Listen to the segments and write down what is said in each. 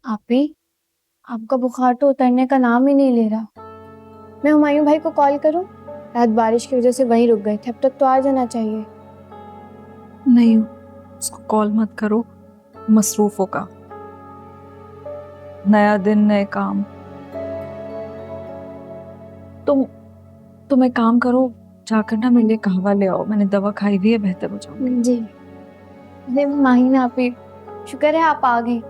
आपी, आपका बुखार तो उतरने का नाम ही नहीं ले रहा। मैं हुमायूं भाई को कॉल करूं? रात बारिश की वजह से वहीं रुक गए थे, अब तक तो आ जाना चाहिए। नहीं, उसको कॉल मत करो, मसरूफ होगा। नया दिन नए काम। तुम एक काम करो, जाकर ना मेरे लिए कहवा ले आओ, मैंने दवा खाई हुई है, बेहतर हो जाऊंगी। जी। अरे माहिन आपी, शुक्र है आप आ गई।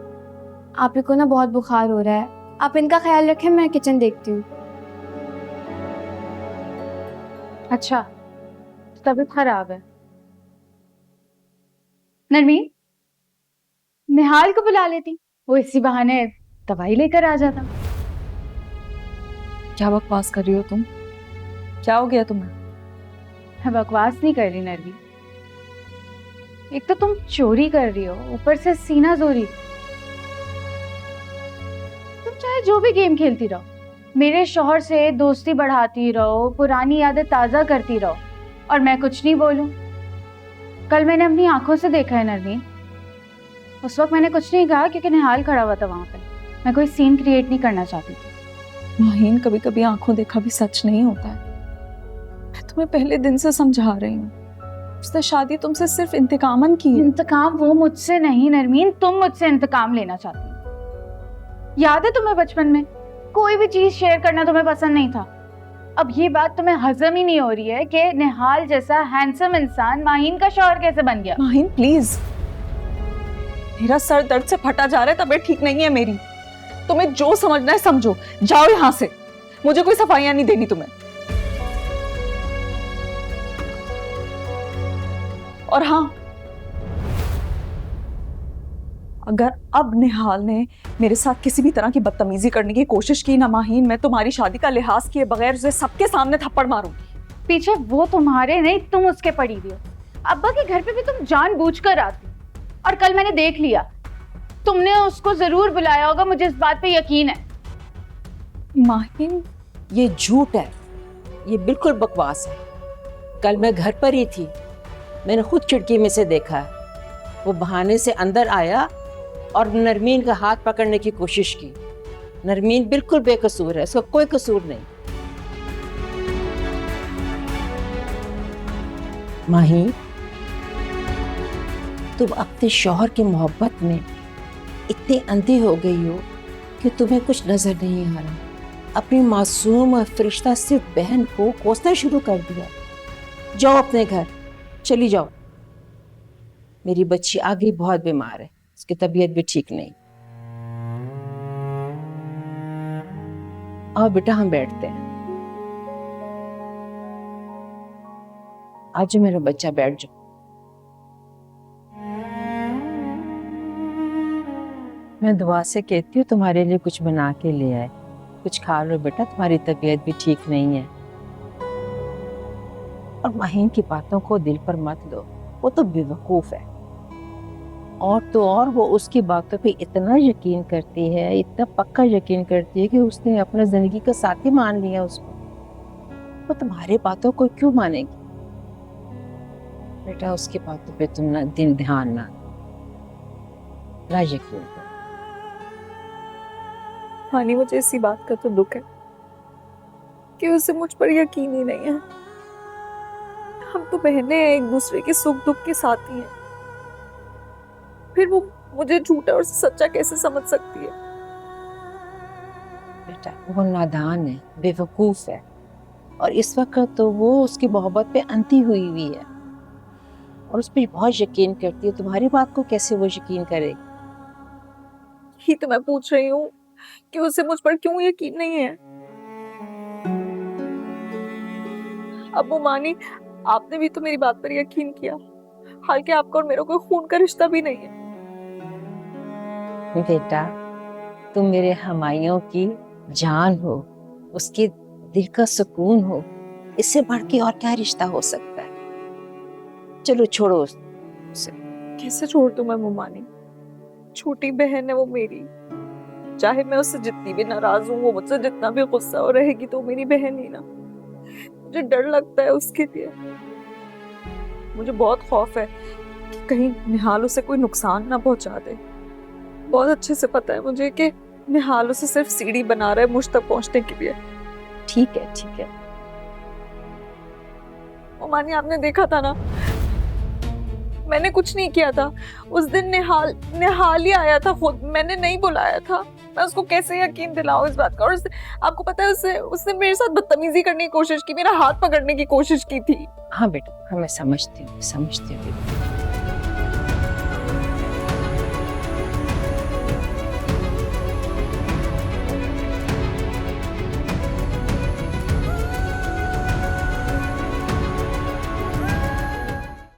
आपी को ना बहुत बुखार हो रहा है, आप इनका ख्याल रखें, मैं किचन देखती हूँ। अच्छा, तबीयत खराब है। नरमीन, निहाल को बुला लेती, वो इसी बहाने दवाई लेकर आ जाता। क्या बकवास कर रही हो तुम? क्या हो गया तुम्हें? मैं बकवास नहीं कर रही नरमीन। एक तो तुम चोरी कर रही हो, ऊपर से सीना जोरी। तुम चाहे जो भी गेम खेलती रहो, मेरे शौहर से दोस्ती बढ़ाती रहो, पुरानी यादें ताजा करती रहो, और मैं कुछ नहीं बोलूं। कल मैंने अपनी आंखों से देखा है नरमीन। उस वक्त मैंने कुछ नहीं कहा क्योंकि निहाल खड़ा हुआ था वहां पे। मैं कोई सीन क्रिएट नहीं करना चाहती थी। माहीन, कभी कभी आंखों देखा भी सच नहीं होता है। मैं तुम्हें पहले दिन से समझा रही हूँ, उसने शादी तुमसे सिर्फ इंतकामन की है। इंतकाम वो मुझसे नहीं नरमीन, तुम मुझसे इंतकाम लेना चाहती हो। याद है तुम्हें बचपन में कोई भी चीज शेयर करना तुम्हें पसंद नहीं था। अब ये बात तुम्हें हजम ही नहीं हो रही है कि निहाल जैसा हैंडसम इंसान माहीन का शौहर कैसे बन गया। माहीन प्लीज, मेरा सर दर्द से फटा जा रहा है, तबीयत ठीक नहीं है मेरी। तुम्हें जो समझना है समझो, जाओ यहाँ से, मुझे कोई सफाइयां नहीं देनी तुम्हें। और हाँ, अगर अब निहाल ने मेरे साथ किसी भी तरह की बदतमीजी करने की कोशिश की ना माहीन, मैं तुम्हारी शादी का लिहाज किए बगैर उसे सबके सामने थप्पड़ मारूंगी। पीछे वो तुम्हारे नहीं, तुम उसके पड़ी हुई हो। अब्बा के घर पे भी तुम जानबूझकर आती, और कल मैंने देख लिया तुमने उसको जरूर बुलाया होगा, मुझे इस बात पे यकीन है। माहीन, ये झूठ है, ये बिल्कुल बकवास है। कल मैं घर पर ही थी, मैंने खुद खिड़की में से देखा है। वो बहाने से अंदर आया और नरमीन का हाथ पकड़ने की कोशिश की। नरमीन बिल्कुल बेकसूर है, उसका कोई कसूर नहीं। माही, तुम अपने शौहर की मोहब्बत में इतनी अंधी हो गई हो कि तुम्हें कुछ नजर नहीं आ रहा। अपनी मासूम और फरिश्ता सिर्फ बहन को कोसना शुरू कर दिया। जाओ अपने घर, चली जाओ। मेरी बच्ची आगे बहुत बीमार है, उसकी तबीयत भी ठीक नहीं। आओ बेटा, हम बैठते हैं। आज मेरा बच्चा, बैठ जाओ। मैं दुआ से कहती हूँ तुम्हारे लिए कुछ बना के ले आए, कुछ खा लो बेटा, तुम्हारी तबीयत भी ठीक नहीं है। और माहीन की बातों को दिल पर मत लो, वो तो बेवकूफ है। और तो और वो उसकी बातों पे इतना यकीन करती है, इतना पक्का यकीन करती है कि उसने अपना जिंदगी का साथी मान लिया उसको। वो तुम्हारी बातों को क्यों मानेगी? बेटा, उसकी बातों पे तुम ना दिन ध्यान ना यकीन करो। हानी, मुझे इसी बात का तो दुख है कि उसे मुझ पर यकीन ही नहीं है। हम तो बहनें हैं, एक दूसरे के सुख दुख के साथी हैं, फिर वो मुझे झूठा और सच्चा कैसे समझ सकती है? बेटा, वो नादान है, बेवकूफ है, और इस वक्त तो वो उसकी मोहब्बत पे अंधी हुई हुई है और उस पर बहुत यकीन करती है। तुम्हारी बात को कैसे वो यकीन करेगी? ही तो मैं पूछ रही हूँ कि उसे मुझ पर क्यों यकीन नहीं है। अब वो मानी, आपने भी तो मेरी बात पर यकीन किया, हालांकि आपका और मेरा कोई खून का रिश्ता भी नहीं है। बेटा, तुम मेरे हमाइयों की जान हो, उसके दिल का सुकून हो, इससे बढ़ के और क्या रिश्ता हो सकता है? चलो छोड़ो उसे। कैसे छोड़ दूं मैं वो मानी? छोटी बहन है वो मेरी, चाहे मैं उससे जितनी भी नाराज हूँ, वो मुझसे जितना भी गुस्सा हो, रहेगी तो मेरी बहन ही ना। मुझे डर लगता है उसके लिए। मुझे बहुत खौफ है कि कहीं निहाल उसे कोई नुकसान ना पहुंचा दे। बहुत अच्छे से पता है मुझे कि निहाल उसे सिर्फ सीढ़ी बना रहा है मुझ तक पहुंचने के लिए। ठीक है ठीक है। ओमानी, आपने देखा था ना, मैंने कुछ नहीं किया था। उस दिन निहाल ही आया था खुद, मैंने नहीं बुलाया था। मैं उसको कैसे यकीन दिलाऊं इस बात का? और आपको पता है उसने मेरे साथ बदतमीजी करने की कोशिश की, मेरा हाथ पकड़ने की कोशिश की थी। हाँ बेटा, हाँ मैं समझती हूँ बेटा।